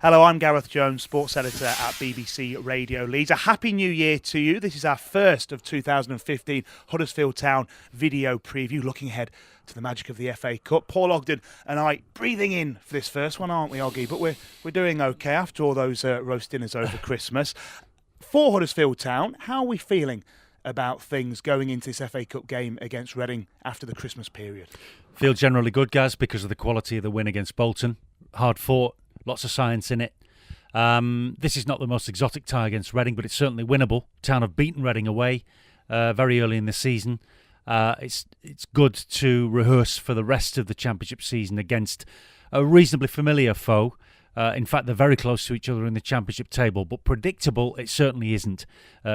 Hello, I'm Gareth Jones, sports editor at BBC Radio Leeds. A happy new year to you. This is our first of 2015 Huddersfield Town video preview, looking ahead to the magic of the FA Cup. Paul Ogden and I breathing in for this first one, aren't we, Oggy? But we're doing okay after all those roast dinners over Christmas. For Huddersfield Town, how are we feeling about things going into this FA Cup game against Reading after the Christmas period? Feel generally good, Gaz, because of the quality of the win against Bolton. Hard fought. Lots of science in it. This is not the most exotic tie against Reading, but it's certainly winnable. Town have beaten Reading away very early in the season. It's good to rehearse for the rest of the Championship season against a reasonably familiar foe. In fact, they're very close to each other in the Championship table, but predictable it certainly isn't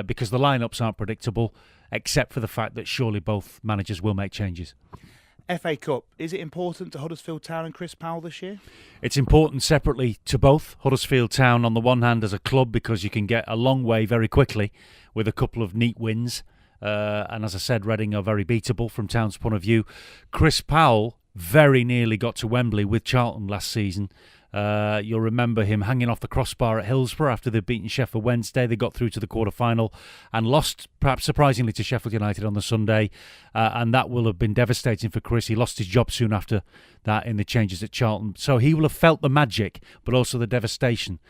because the lineups aren't predictable, except for the fact that surely both managers will make changes. FA Cup, is it important to Huddersfield Town and Chris Powell this year? It's important separately to both. Huddersfield Town on the one hand as a club because you can get a long way very quickly with a couple of neat wins. And as I said, Reading are very beatable from Town's point of view. Chris Powell very nearly got to Wembley with Charlton last season. You'll remember him hanging off the crossbar at Hillsborough after they'd beaten Sheffield Wednesday. They got through to the quarter-final and lost, perhaps surprisingly, to Sheffield United on the Sunday. And that will have been devastating for Chris. He lost his job soon after that in the changes at Charlton. So he will have felt the magic, but also the devastation.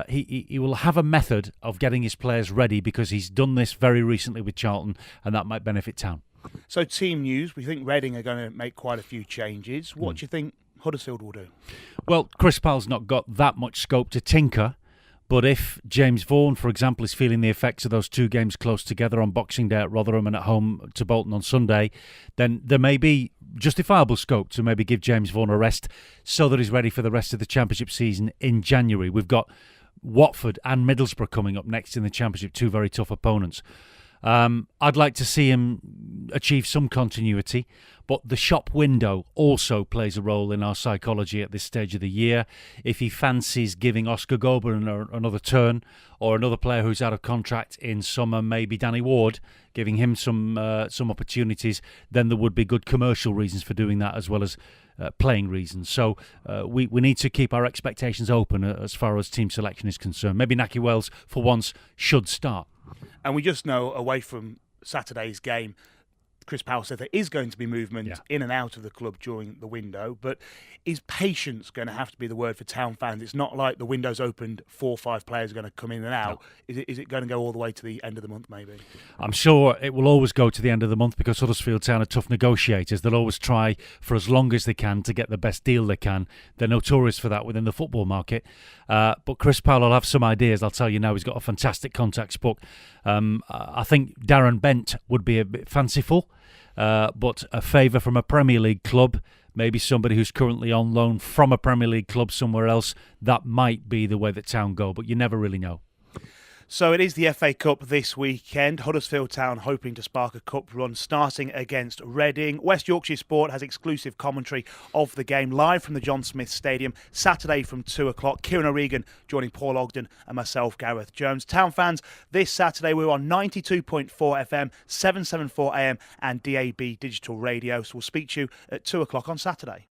He will have a method of getting his players ready because he's done this very recently with Charlton, and that might benefit Town. So team news, we think Reading are going to make quite a few changes. What do you think Huddersfield will do? Well, Chris Powell's not got that much scope to tinker, but if James Vaughan, for example, is feeling the effects of those two games close together on Boxing Day at Rotherham and at home to Bolton on Sunday, then there may be justifiable scope to maybe give James Vaughan a rest so that he's ready for the rest of the Championship season in January. We've got Watford and Middlesbrough coming up next in the Championship, two very tough opponents. I'd like to see him achieve some continuity, but the shop window also plays a role in our psychology at this stage of the year. If he fancies giving Oscar Gober another turn, or another player who's out of contract in summer, maybe Danny Ward, giving him some opportunities, then there would be good commercial reasons for doing that as well as playing reasons. So we need to keep our expectations open as far as team selection is concerned. Maybe Nahki Wells, for once, should start. And we just know, away from Saturday's game, Chris Powell said there is going to be movement in and out of the club during the window, but is patience going to have to be the word for Town fans? It's not like the window's opened, 4 or 5 players are going to come in and out. No. Is it going to go all the way to the end of the month, maybe? I'm sure it will always go to the end of the month because Huddersfield Town are tough negotiators. They'll always try for as long as they can to get the best deal they can. They're notorious for that within the football market. But Chris Powell will have some ideas. I'll tell you now, he's got a fantastic contacts book. I think Darren Bent would be a bit fanciful. But a favour from a Premier League club, maybe somebody who's currently on loan from a Premier League club somewhere else, that might be the way that Town go, but you never really know. So it is the FA Cup this weekend. Huddersfield Town hoping to spark a cup run starting against Reading. West Yorkshire Sport has exclusive commentary of the game live from the John Smith Stadium Saturday from 2 o'clock. Kieran O'Regan joining Paul Ogden and myself, Gareth Jones. Town fans, this Saturday we're on 92.4 FM, 774 AM and DAB digital radio. So we'll speak to you at 2 o'clock on Saturday.